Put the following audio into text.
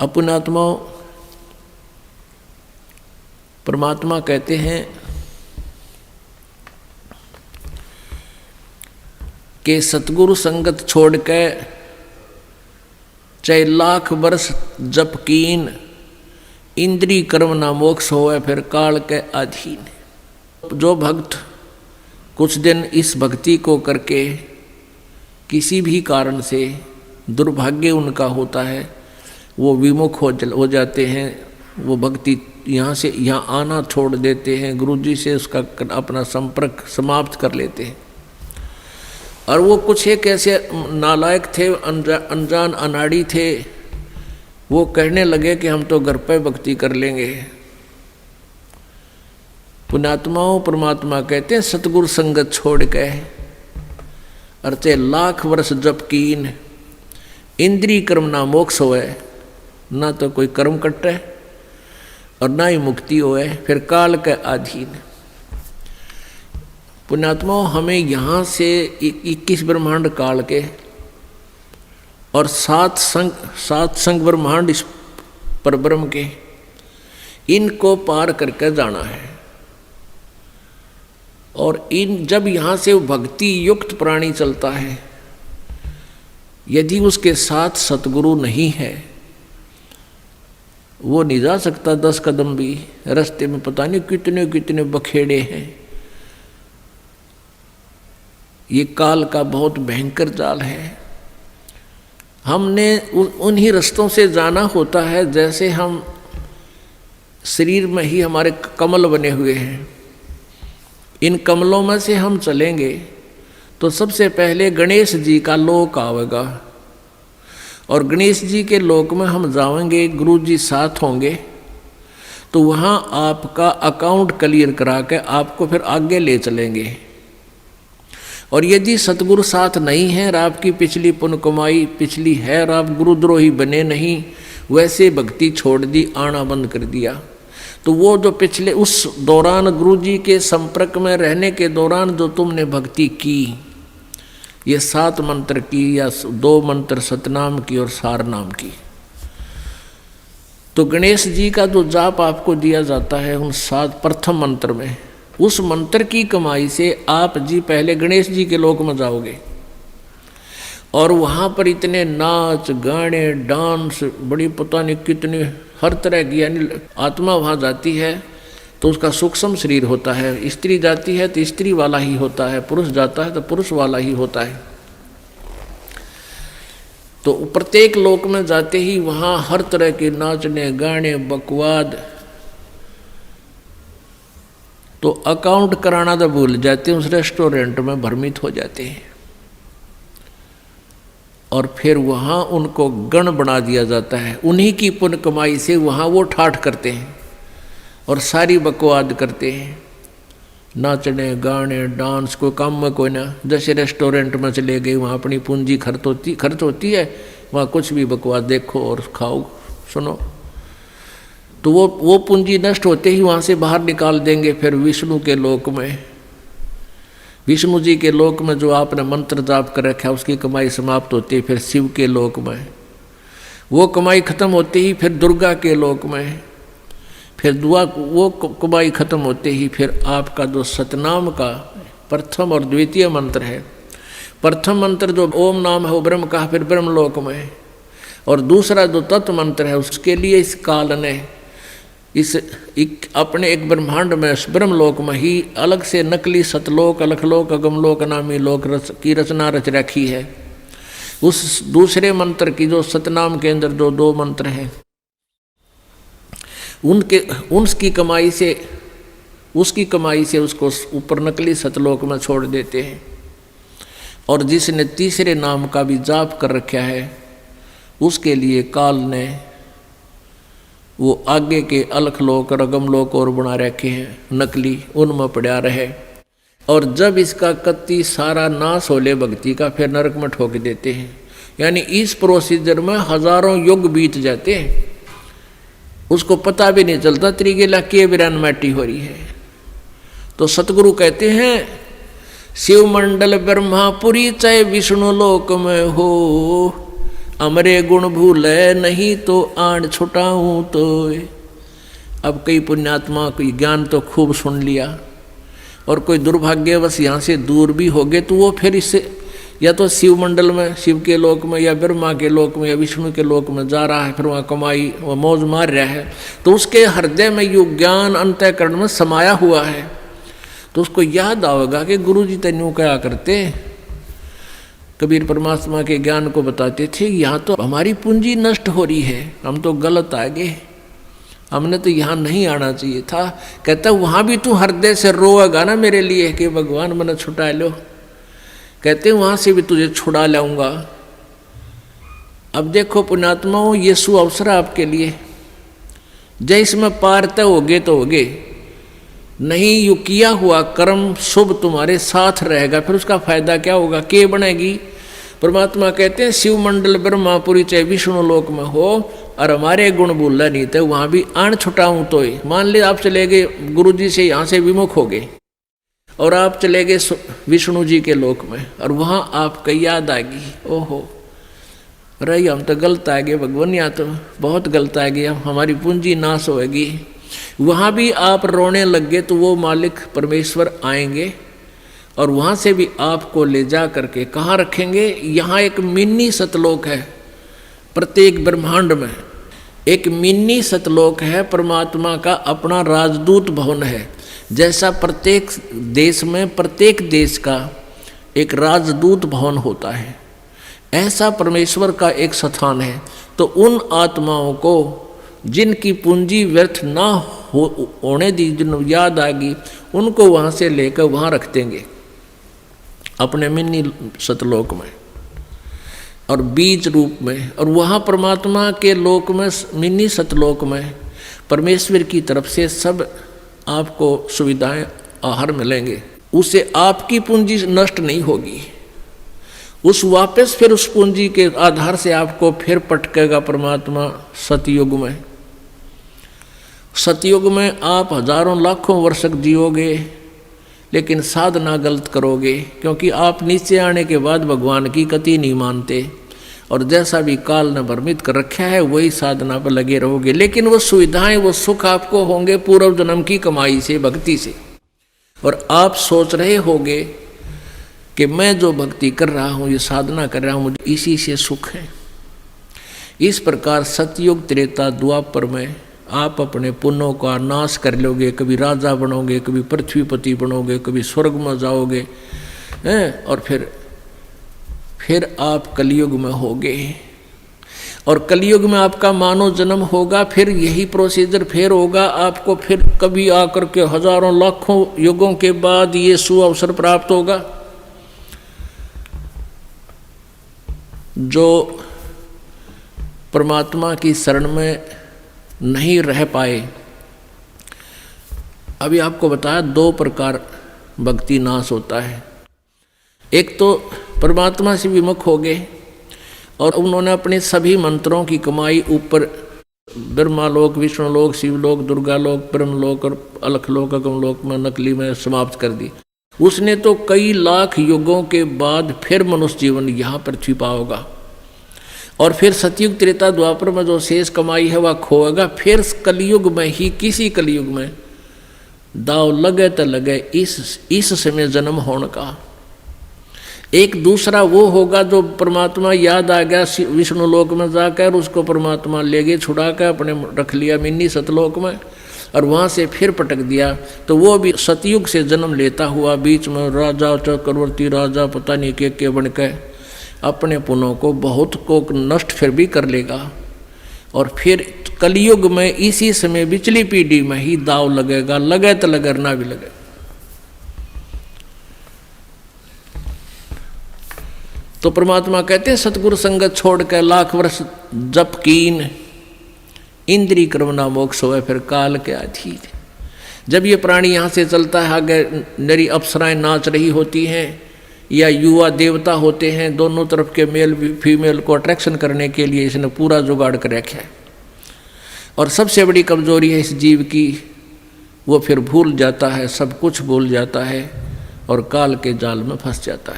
अपनात्माओं, परमात्मा कहते हैं कि सतगुरु संगत छोड़ के चाहे लाख वर्ष जप कीन, इंद्री कर्म ना मोक्ष होए फिर काल के अधीन। जो भक्त कुछ दिन इस भक्ति को करके किसी भी कारण से दुर्भाग्य उनका होता है, वो विमुख हो जाते हैं, वो भक्ति यहाँ से यहाँ आना छोड़ देते हैं, गुरु जी से उसका अपना संपर्क समाप्त कर लेते हैं। और वो कुछ एक ऐसे नालायक थे, अनजान अनाड़ी थे, वो कहने लगे कि हम तो घर पे भक्ति कर लेंगे। पुण्यात्माओं, परमात्मा कहते हैं सतगुरु संगत छोड़ के अर्थे लाख वर्ष जप कीन, इंद्री कर्म ना मोक्ष होए, ना तो कोई कर्म कटे और ना ही मुक्ति होए, फिर काल के अधीन। पुण्यात्माओं, हमें यहाँ से 21 ब्रह्मांड काल के और सात संग ब्रह्मांड इस परब्रह्म के, इनको पार करके जाना है। और जब यहाँ से भक्ति युक्त प्राणी चलता है, यदि उसके साथ सतगुरु नहीं है, वो नहीं जा सकता 10 कदम भी। रास्ते में पता नहीं कितने कितने बखेड़े हैं। ये काल का बहुत भयंकर जाल है। हमने उन्हीं रास्तों से जाना होता है जैसे हम शरीर में ही हमारे कमल बने हुए हैं। इन कमलों में से हम चलेंगे तो सबसे पहले गणेश जी का लोक आवेगा, और गणेश जी के लोक में हम जाएंगे, गुरु जी साथ होंगे, तो वहाँ आपका अकाउंट क्लियर करा के आपको फिर आगे ले चलेंगे। और यदि सतगुरु साथ नहीं है और आपकी पिछली पुण्य कमाई पिछली है और आप गुरुद्रोही बने नहीं, वैसे भक्ति छोड़ दी, आना बंद कर दिया, तो वो जो पिछले उस दौरान गुरु जी के संपर्क में रहने के दौरान जो तुमने भक्ति की, ये 7 मंत्र की या 2 मंत्र सतनाम की और सार नाम की, तो गणेश जी का जो जाप आपको दिया जाता है उन 7 प्रथम मंत्र में, उस मंत्र की कमाई से आप जी पहले गणेश जी के लोक में जाओगे। और वहाँ पर इतने नाच गाने डांस, बड़ी पता नहीं कितने हर तरह की, यानी आत्मा वहाँ जाती है तो उसका सूक्ष्म शरीर होता है, स्त्री जाती है तो स्त्री वाला ही होता है, पुरुष जाता है तो पुरुष वाला ही होता है। तो प्रत्येक लोक में जाते ही वहाँ हर तरह के नाचने गाने बकवाद, तो अकाउंट कराना तो भूल जाते हैं, उस रेस्टोरेंट में भ्रमित हो जाते हैं। और फिर वहाँ उनको गण बना दिया जाता है, उन्हीं की पुण्य कमाई से वहाँ वो ठाठ करते हैं और सारी बकवाद करते हैं, नाचने गाने डांस, कोई काम में कोई ना। जैसे रेस्टोरेंट में चले गए, वहाँ अपनी पूंजी खर्च होती है, वहाँ कुछ भी बकवाद देखो और खाओ सुनो, तो वो पूंजी नष्ट होते ही वहाँ से बाहर निकाल देंगे। फिर विष्णु के लोक में, विष्णु जी के लोक में जो आपने मंत्र जाप कर रखा है उसकी कमाई समाप्त होती है। फिर शिव के लोक में वो कमाई खत्म होते ही फिर दुर्गा के लोक में, फिर वो कमाई खत्म होते ही फिर आपका जो सतनाम का प्रथम और द्वितीय मंत्र है, प्रथम मंत्र जो ओम नाम है वो ब्रह्म का, फिर ब्रह्म लोक में, और दूसरा जो तत्व मंत्र है उसके लिए इस काल ने अपने एक ब्रह्मांड में ब्रह्मलोक में ही अलग से नकली सतलोक अलखलोक अगमलोक नामी लोक की रचना रच रखी है। उस दूसरे मंत्र की जो सतनाम के अंदर जो 2 मंत्र हैं, उसकी कमाई से उसको ऊपर नकली सतलोक में छोड़ देते हैं। और जिसने तीसरे नाम का भी जाप कर रखा है उसके लिए काल ने वो आगे के अलखलोक और अगमलोक और बना रखे हैं नकली, उनमें पड़ा रहे। और जब इसका कत्ती सारा नाश हो ले भक्ति का, फिर नरक में ठोक देते हैं। यानी इस प्रोसीजर में हजारों युग बीत जाते हैं, उसको पता भी नहीं चलता त्रिगेला के बिरान माटी हो रही है। तो सतगुरु कहते हैं शिव मंडल ब्रह्मापुरी चाहे विष्णु लोक में हो, अमरे गुण भूले नहीं तो आण छुटाऊं तो। अब कई पुण्यात्मा कोई ज्ञान तो खूब सुन लिया और कोई दुर्भाग्यवश यहाँ से दूर भी हो गए, तो वो फिर इससे या तो शिव मंडल में, शिव के लोक में, या ब्रह्मा के लोक में, या विष्णु के लोक में जा रहा है, फिर वहाँ कमाई वह मौज मार रहा है, तो उसके हृदय में यो ज्ञान अंतःकरण में समाया हुआ है, तो उसको याद आएगा कि गुरु जी तेन्यू क्या करते। कबीर परमात्मा के ज्ञान को बताते थे, यहाँ तो हमारी पूंजी नष्ट हो रही है, हम तो गलत आ गए, हमने तो यहाँ नहीं आना चाहिए था। कहता वहाँ भी तू हृदय से रोएगा ना मेरे लिए कि भगवान मैंने छुटा लो, कहते वहाँ से भी तुझे छुड़ा लाऊंगा। अब देखो पुण्यात्माओं, ये सु अवसर आपके लिए, जय इसमें पार तय होगे तो होगे, नहीं यू किया हुआ कर्म शुभ तुम्हारे साथ रहेगा, फिर उसका फायदा क्या होगा, के बनेगी। परमात्मा कहते हैं शिव मंडल ब्रह्मापुरी चाहे विष्णु लोक में हो और हमारे गुण बोलना नहीं थे, वहाँ भी आण छुटाऊँ तो ही। मान ले आप चले गए गुरु जी से, यहाँ से विमुख हो गए और आप चले गए विष्णु जी के लोक में, और वहाँ आपका याद आ गई, ओहो रही हम तो गलत आ गए भगवान, यहाँ तो बहुत गलत आ गया, हमारी पूंजी नाश होगी। वहाँ भी आप रोने लग गए, तो वो मालिक परमेश्वर आएंगे और वहाँ से भी आपको ले जा करके कहाँ रखेंगे। यहाँ एक मिनी सतलोक है, प्रत्येक ब्रह्मांड में एक मिनी सतलोक है, परमात्मा का अपना राजदूत भवन है। जैसा प्रत्येक देश में प्रत्येक देश का एक राजदूत भवन होता है, ऐसा परमेश्वर का एक स्थान है। तो उन आत्माओं को जिनकी पूंजी व्यर्थ ना होने दी, जिन याद आ गई, उनको वहाँ से लेकर वहाँ रख देंगे अपने मिनी सतलोक में और बीज रूप में। और वहाँ परमात्मा के लोक में, मिनी सतलोक में परमेश्वर की तरफ से सब आपको सुविधाएं आहार मिलेंगे, उससे आपकी पूंजी नष्ट नहीं होगी। उस वापस फिर उस पूंजी के आधार से आपको फिर पटकेगा परमात्मा सतयुग में। सतयुग में आप हजारों लाखों वर्ष जियोगे, लेकिन साधना गलत करोगे, क्योंकि आप नीचे आने के बाद भगवान की गति नहीं मानते और जैसा भी काल ने भ्रमित कर रखा है वही साधना पर लगे रहोगे। लेकिन वो सुविधाएं, वो सुख आपको होंगे पूर्व जन्म की कमाई से, भक्ति से। और आप सोच रहे होगे कि मैं जो भक्ति कर रहा हूँ, ये साधना कर रहा हूँ, मुझे इसी से सुख है। इस प्रकार सतयुग त्रेता द्वापर में आप अपने पुण्यों का नाश कर लोगे, कभी राजा बनोगे, कभी पृथ्वीपति बनोगे, कभी स्वर्ग में जाओगे हैं, और फिर आप कलयुग में होगे। और कलयुग में आपका मानव जन्म होगा, फिर यही प्रोसीजर फिर होगा आपको, फिर कभी आकर के हजारों लाखों युगों के बाद ये सुअवसर प्राप्त होगा। जो परमात्मा की शरण में नहीं रह पाए, अभी आपको बताया दो प्रकार भक्ति नाश होता है। एक तो परमात्मा से विमुख हो गए और उन्होंने अपने सभी मंत्रों की कमाई ऊपर ब्रह्मालोक, विष्णुलोक, शिवलोक, दुर्गालोक, ब्रह्मलोक और अलखलोक, अगमलोक में नकली में समाप्त कर दी। उसने तो कई लाख युगों के बाद फिर मनुष्य जीवन यहाँ पृथ्वी पाओगा, और फिर सतयुग त्रेता द्वापर में जो शेष कमाई है वह खोएगा। फिर कलयुग में ही, किसी कलयुग में दाव लगे तो लगे इस समय जन्म होने का। एक दूसरा वो होगा जो परमात्मा याद आ गया विष्णु लोक में जाकर, उसको परमात्मा ले गए छुड़ा कर अपने रख लिया मिनी सतलोक में, और वहाँ से फिर पटक दिया। तो वो भी सतयुग से जन्म लेता हुआ बीच में राजा, चक्रवर्ती राजा, पता नहीं के बन के अपने पुण्यों को बहुत को नष्ट फिर भी कर लेगा। और फिर कलयुग में इसी समय बिचली पीढ़ी में ही दाव लगेगा, लगे तो लगे ना भी लगे। तो परमात्मा कहते हैं सतगुरु संगत छोड़ कर लाख वर्ष जप कीन, इंद्री क्रमना मोक्ष होए फिर काल के अधीन। जब ये प्राणी यहाँ से चलता है, आगे नरी अप्सराएं नाच रही होती हैं या युवा देवता होते हैं, दोनों तरफ के मेल फीमेल को अट्रैक्शन करने के लिए इसने पूरा जुगाड़ कर रखा है। और सबसे बड़ी कमजोरी है इस जीव की, वो फिर भूल जाता है, सब कुछ भूल जाता है और काल के जाल में फंस जाता है।